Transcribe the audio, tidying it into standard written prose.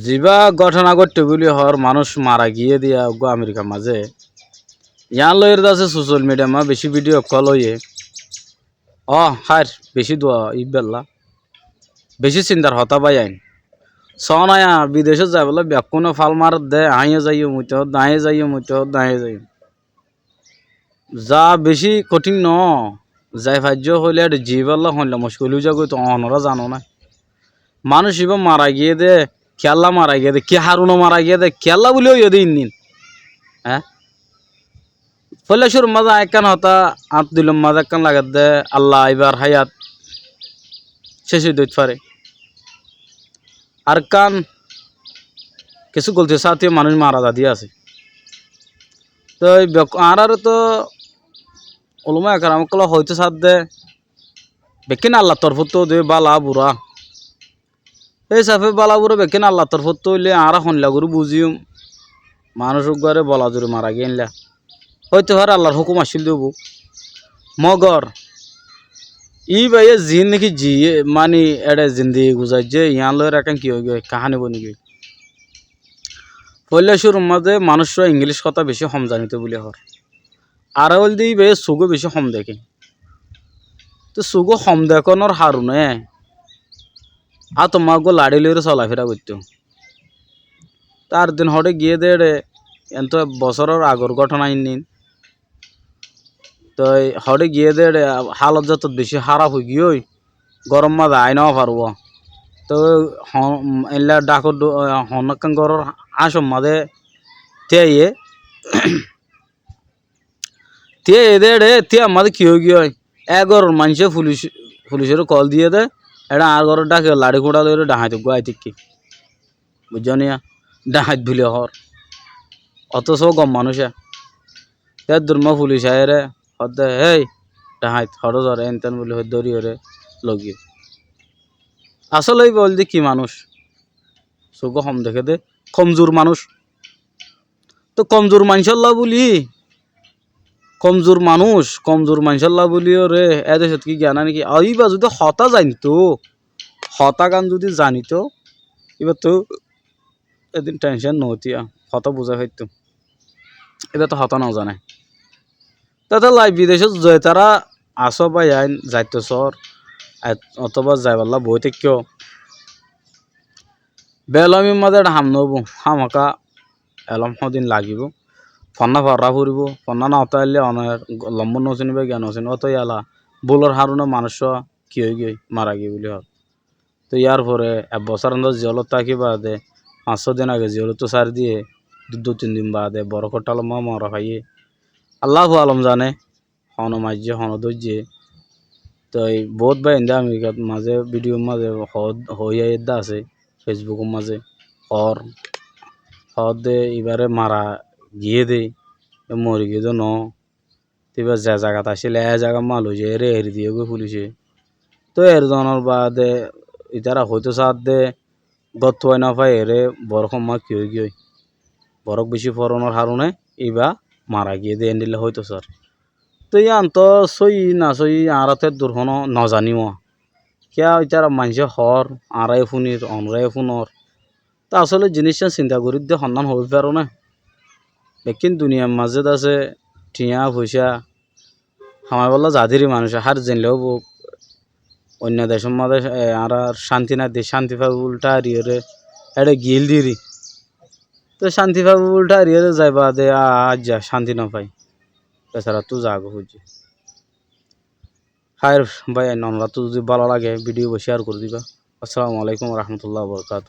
যিবা ঘটনা ঘটতে বলি হর মানুষ মারা গিয়ে দিয়া গো আমেরিকা মাঝে ইয়ান লয়ের আছে সোশ্যাল মিডিয়া মা বেশি ভিডিও কল হয়ে হার বেশি দোয়া ইবেল্লা বেশি চিন্তার হতা পাই আইন সনায়া বিদেশে যাই বলে ব্যাকুনে ফাল মার দে আইয়ে যাইও মুইতে দাঁয়ে যাইও মুইতে দাঁয়ে যাইও যা বেশি কঠিন ন যাই ভাজ্য হইলে আর জিবাল্লা হইলে মুশকিল হয়ে যাগো তো অনরা জানো না মানুষ ইবা মারা গিয়ে দে খেলা মারা গিয়ে দে কে হারুনো মারা গিয়ে দে খেলা বলেও ইয়ে দিন নিন হ্যাঁ ফলে শুরু মাঝে একখান হতা আত দিলাম মাঝে একখান লাগাত দে আল্লাহ এবার হায়াত শেষ হইতে পারে আর কান কিছু গলতে সাথে মানুষ মারা যা দিয়ে আছে তো আর তো ওলমা একার আমাকে হয়তো সাথ দে বেকিন আল্লাহ তরফ তো দে বালা বুড়া এই সাফে বালা বুড়া বেকিন আল্লাহ তরফ তো হইলে আর হনলা গুরু বুঝিও মানুষ ঘরে বলা জোরে মারা গিয়ে হয়তো হার আল্লাহর হুকুম আসিল দেব মগর ই ভাই জিন নাকি জি মানে এটা জিন্দি গুজাই যে ইয়ান লয়ের এখন কি হয়ে কাহানি বনি গিয়ে পয়লা শুরুর মাঝে মানুষরা ইংলিশ কথা বেশি কম জানিত বলে হর আর হল দিয়ে ভাই সুগো বেশি কম দেখে তো সুগো কম দেখানোর হারুনে আর তোমার গো লাড়ি লইরে চলাফেরা করতো তার দিন হটে গিয়ে দে এত বছরের আগর ঘটনা নিন তো হটে গিয়ে দে হালত যত বেশি খারাপ হয়ে গিয়ে গরম মাঝে আই নাও পারব তো এলা ডাকর হনকান গরর আসম মাঝে তেয়ে তে দে তে আমাদের কি হয়ে গিয়ে এগর মানুষে পুলিশের কল দিয়ে দে এটা আর ঘরের ডাকে লাড়ি খোঁড়া লইরে ডাহাইত গুয়াই কি বুঝছো নিয়া ডাহাইত ভুলে হর অথচ গম মানুষে তে দুর্মা পুলিশ আয় রে হদে হেই ডাহাইত হর ধরে এনতেন বলে দড়ি হরে লগিয়ে আসলে বল দি কি মানুষ চোখ কম দেখে দে কমজোর মানুষ তো কমজোর মানুষল্লা বলি কমজোর মানুষল্লা বলিও রে এদের কি জ্ঞান নাকি এইবার যদি হতা জানিত হতা গান যদি জানিত এবার তো এদিন টেনশন নতিয়া হতা বোঝা হইতো এবার তো হতা নাও জানে তাতে লাই বিদেশে যে তারা আসো বা আইন যাইতো সর অথবা যাইবাল্লা বই থেকেও বেলমি মাঝে হাম নবো হামাকা এলম সদিন লাগিব ফন্না ভরা ফুরিব ফন্না না অতাইলে অনেক লম্বন নচিনিবে জ্ঞান নচিনি অত ইয়ালা বোলর হারুনে মানুষ কি হয়ে গিয়ে মারা গিয়ে বলি হল তো ইয়ার পরে এবছর জিয়লত থাকি বাদে 500 দিন আগে জিয়লত তো সার দিয়ে 2-3 দিন বাদে বড় কটাল মরা খাইয়ে আল্লাহ আলম জানে হন মাঝে হন ধৈর্যে তো এই বহুত ভাই ইন্দা আমেরিকার মাঝে ভিডিওর মাঝে হইয়া আছে ফেসবুকের মাঝে দে এবারে মারা গিয়ে দে মরি গিয়ে ন এবার যে জায়গাতে আসলে এ জায়গা মাল হয়েছে এরে এর দিয়ে গো পুলিশে তো এর জনের বাদে ইতারা হয়তো সাথ দে গত না পাই এরে বড় সময় কি হয়ে গিয়ে বরফ বেশি ফরনের হারণে এবার মারা গিয়ে দে এনে হয়তো স্যার তো ইয়ান তো সই না সই আরাতে দুর্ঘন নজানিও কিয়া ইতারা মানুষে হর আড়াই ফুনির অনরাই ফুনর তা আসলে জিনিসটা চিন্তা করি দিয়ে সন্ধান হয়ে পারো না লেকিন দুনিয়ার মাঝে আছে টিয়া পয়সা হামাই বললা জাতিরই মানুষ হার জেনলেও বুক অন্য দেশের মাঝে আর শান্তি না দিয়ে শান্তি পাবে উল্টা হারিয়ে এটা গিল দিরি তো শান্তি পাবে উল্টা হারিয়ে যাইবা দে আজ যা শান্তি না পাই এছাড়া তো যাগো খুঁজি হায় ভাই ননরা তো যদি ভালো লাগে ভিডিও শেয়ার করে দিবা আসসালামু আলাইকুম রহমতুল্লাহ বরকাত